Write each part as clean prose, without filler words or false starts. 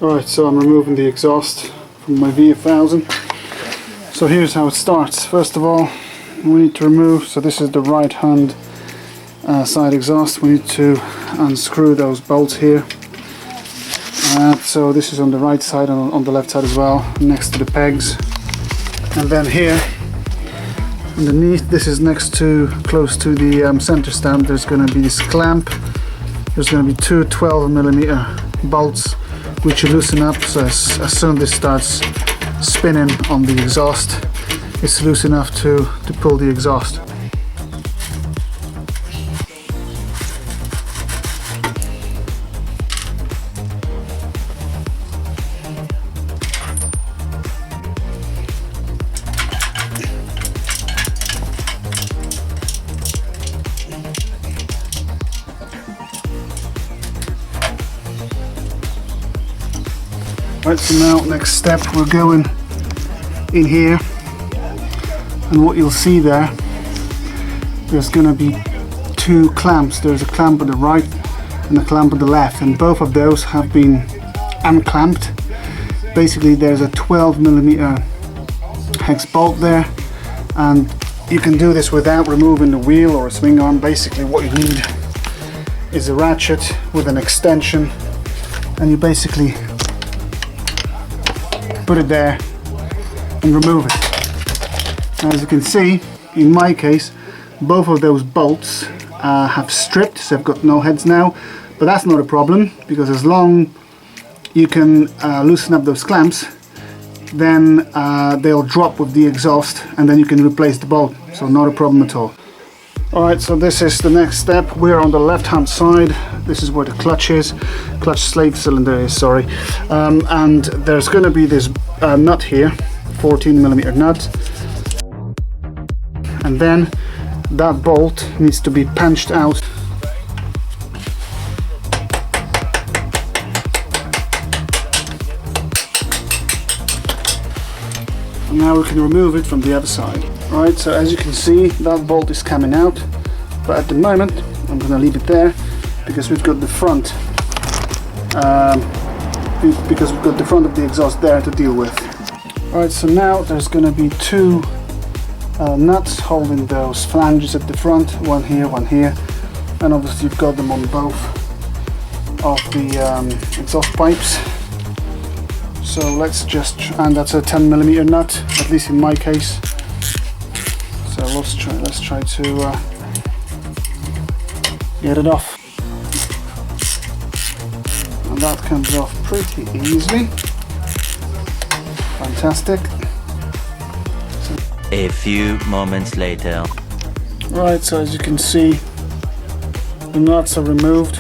Alright, so I'm removing the exhaust from my VF1000. So here's how it starts. First of all, we need to remove, so this is the right hand side exhaust. We need to unscrew those bolts here. So this is on the right side and on the left side as well, next to the pegs. And then here, underneath, this is close to the center stand, there's going to be this clamp. There's going to be two 12mm bolts which you loosen up, so as soon as this starts spinning on the exhaust, it's loose enough to pull the exhaust. Right, so now next step, we're going in here, and what you'll see there's going to be two clamps. There's a clamp on the right and a clamp on the left, and both of those have been unclamped. Basically there's a 12mm hex bolt there, and you can do this without removing the wheel or a swing arm. Basically what you need is a ratchet with an extension, and you basically put it there and remove it. As you can see, in my case, both of those bolts have stripped, so they've got no heads now, but that's not a problem, because as long you can loosen up those clamps, then they'll drop with the exhaust, and then you can replace the bolt, so not a problem at all. Alright, so this is the next step. We're on the left hand side. This is where the clutch is, clutch slave cylinder is, sorry. And there's going to be this nut here, 14mm nut. And then that bolt needs to be punched out. And now we can remove it from the other side. Right, so as you can see, that bolt is coming out, but at the moment I'm going to leave it there because we've got the front of the exhaust there to deal with. Alright, so now there's going to be two nuts holding those flanges at the front, one here, and obviously you've got them on both of the exhaust pipes. So let's just, and that's a 10mm nut, at least in my case. So let's try to get it off. And that comes off pretty easily. Fantastic. A few moments later. Right, so as you can see, the nuts are removed.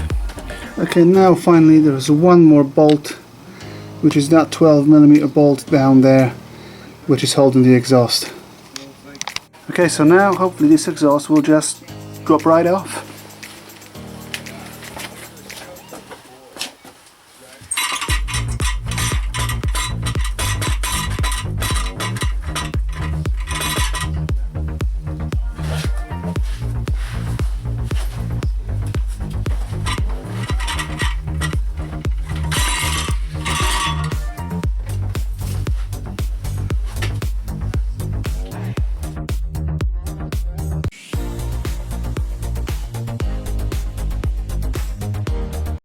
Okay, now finally there's one more bolt, which is that 12mm bolt down there, which is holding the exhaust. Okay, so now hopefully this exhaust will just drop right off.